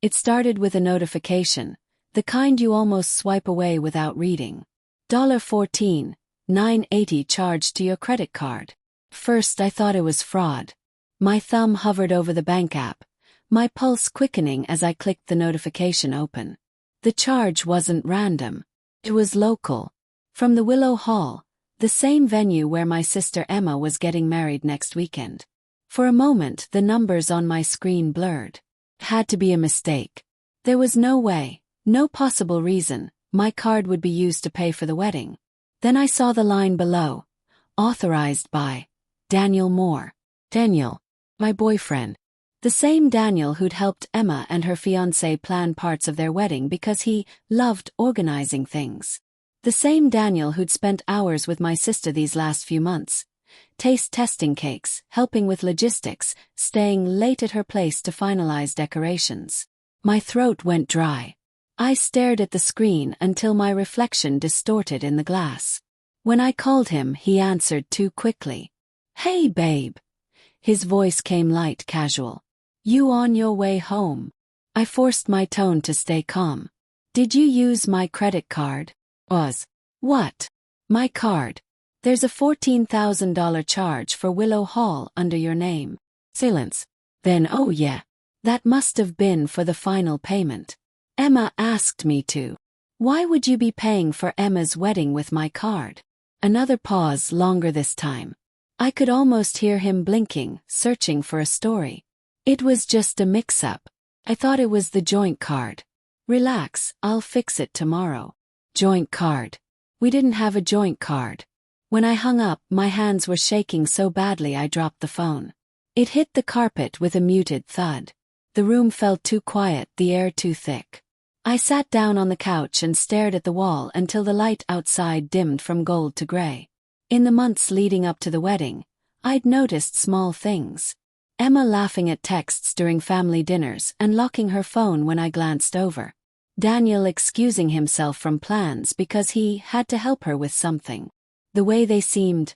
It started with a notification, the kind you almost swipe away without reading. $14.980 charged to your credit card. First I thought it was fraud. My thumb hovered over the bank app, my pulse quickening as I clicked the notification open. The charge wasn't random. It was local. From the Willow Hall, the same venue where my sister Emma was getting married next weekend. For a moment the numbers on my screen blurred. It had to be a mistake. There was no way, no possible reason, my card would be used to pay for the wedding. Then I saw the line below. Authorized by Daniel Moore. Daniel, my boyfriend. The same Daniel who'd helped Emma and her fiancé plan parts of their wedding because he loved organizing things. The same Daniel who'd spent hours with my sister these last few months, taste testing cakes, helping with logistics, staying late at her place to finalize decorations. My throat went dry. I stared at the screen until my reflection distorted in the glass. When I called him, he answered too quickly. "Hey, babe." His voice came light, casual. "You on your way home?" I forced my tone to stay calm. "Did you use my credit card?" What? My card. There's a $14,000 charge for Willow Hall under your name. Silence. Then oh yeah. That must have been for the final payment. Emma asked me to. Why would you be paying for Emma's wedding with my card? Another pause, longer this time. I could almost hear him blinking, searching for a story. It was just a mix-up. I thought it was the joint card. Relax, I'll fix it tomorrow. Joint card. We didn't have a joint card. When I hung up, my hands were shaking so badly I dropped the phone. It hit the carpet with a muted thud. The room felt too quiet, the air too thick. I sat down on the couch and stared at the wall until the light outside dimmed from gold to gray. In the months leading up to the wedding, I'd noticed small things. Emma laughing at texts during family dinners and locking her phone when I glanced over. Daniel excusing himself from plans because he had to help her with something. The way they seemed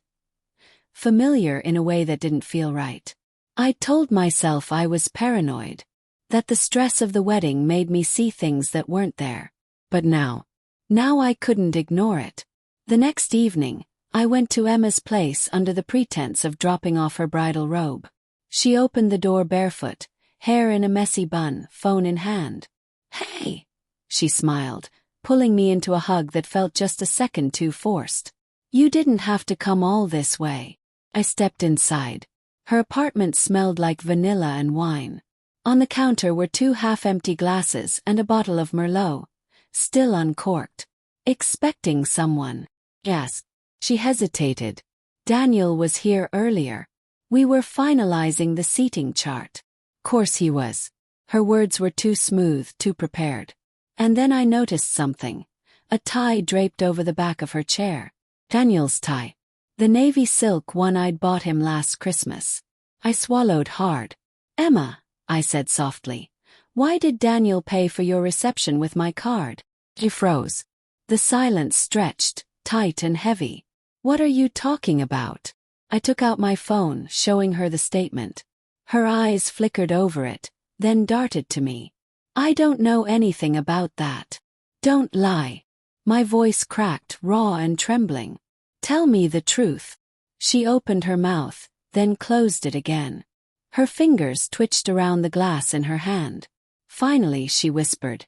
familiar in a way that didn't feel right. I told myself I was paranoid, that the stress of the wedding made me see things that weren't there. But now I couldn't ignore it. The next evening, I went to Emma's place under the pretense of dropping off her bridal robe. She opened the door barefoot, hair in a messy bun, phone in hand. "Hey," she smiled, pulling me into a hug that felt just a second too forced. "You didn't have to come all this way." I stepped inside. Her apartment smelled like vanilla and wine. On the counter were 2 half-empty glasses and a bottle of Merlot, still uncorked. "Expecting someone?" "Yes." She hesitated. "Daniel was here earlier. We were finalizing the seating chart." "Course he was." Her words were too smooth, too prepared. And then I noticed something. A tie draped over the back of her chair. Daniel's tie. The navy silk one I'd bought him last Christmas. I swallowed hard. "Emma," I said softly, "why did Daniel pay for your reception with my card?" She froze. The silence stretched, tight and heavy. "What are you talking about?" I took out my phone, showing her the statement. Her eyes flickered over it, then darted to me. "I don't know anything about that. Don't lie." My voice cracked, raw and trembling. "Tell me the truth." She opened her mouth, then closed it again. Her fingers twitched around the glass in her hand. Finally she whispered,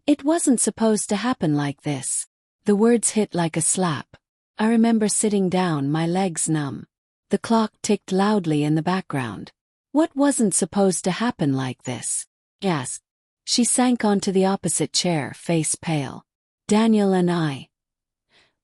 "It wasn't supposed to happen like this." The words hit like a slap. I remember sitting down, my legs numb. The clock ticked loudly in the background. What wasn't supposed to happen like this? Yes. She sank onto the opposite chair, face pale. "Daniel and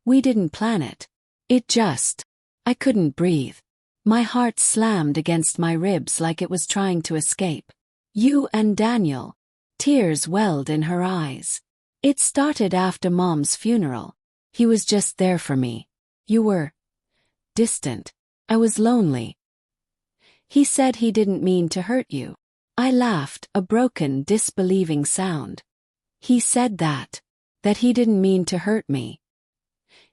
we didn't plan it. I couldn't breathe. My heart slammed against my ribs like it was trying to escape. "You and Daniel." Tears welled in her eyes. "It started after Mom's funeral. He was just there for me. You were distant. I was lonely. He said he didn't mean to hurt you." I laughed, a broken, disbelieving sound. "He said that he didn't mean to hurt me.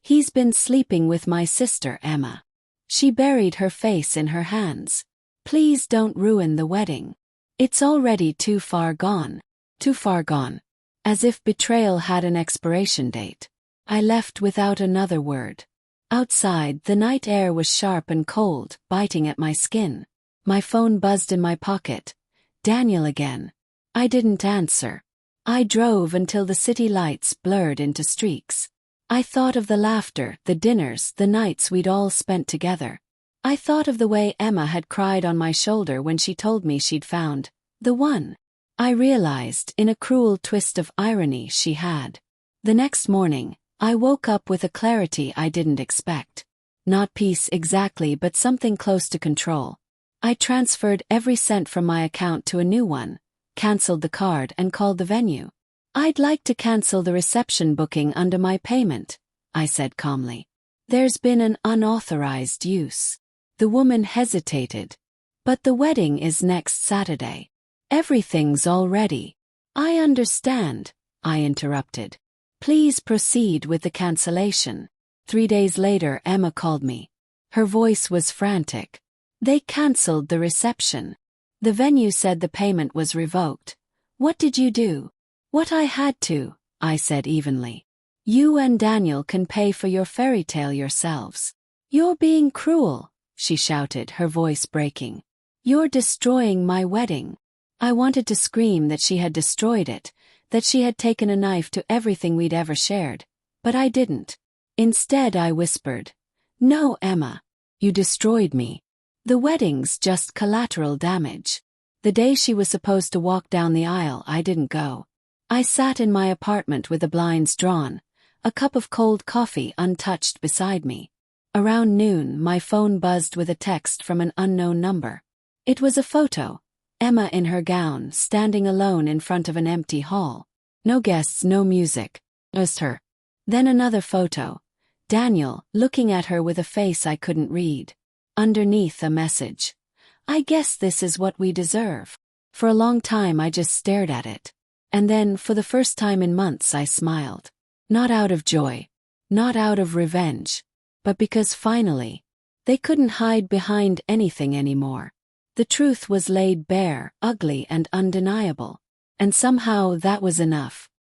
He's been sleeping with my sister Emma." She buried her face in her hands. "Please don't ruin the wedding. It's already too far gone." Too far gone. As if betrayal had an expiration date. I left without another word. Outside, the night air was sharp and cold, biting at my skin. My phone buzzed in my pocket. Daniel again. I didn't answer. I drove until the city lights blurred into streaks. I thought of the laughter, the dinners, the nights we'd all spent together. I thought of the way Emma had cried on my shoulder when she told me she'd found the one. I realized, in a cruel twist of irony, she had. The next morning, I woke up with a clarity I didn't expect. Not peace exactly, but something close to control. I transferred every cent from my account to a new one, canceled the card and called the venue. "I'd like to cancel the reception booking under my payment," I said calmly. "There's been an unauthorized use." The woman hesitated. "But the wedding is next Saturday. Everything's all ready." "I understand," I interrupted. "Please proceed with the cancellation." 3 days later, Emma called me. Her voice was frantic. "They canceled the reception. The venue said the payment was revoked." "What did you do?" "What I had to," I said evenly. "You and Daniel can pay for your fairy tale yourselves." "You're being cruel," she shouted, her voice breaking. "You're destroying my wedding." I wanted to scream that she had destroyed it, that she had taken a knife to everything we'd ever shared, but I didn't. Instead, I whispered, "No, Emma. You destroyed me. The wedding's just collateral damage." The day she was supposed to walk down the aisle, I didn't go. I sat in my apartment with the blinds drawn, a cup of cold coffee untouched beside me. Around noon, my phone buzzed with a text from an unknown number. It was a photo. Emma in her gown, standing alone in front of an empty hall. No guests, no music. Just her. Then another photo. Daniel, looking at her with a face I couldn't read. Underneath, a message. "I guess this is what we deserve." For a long time I just stared at it. And then, for the first time in months, I smiled. Not out of joy. Not out of revenge. But because finally, they couldn't hide behind anything anymore. The truth was laid bare, ugly and undeniable. And somehow that was enough.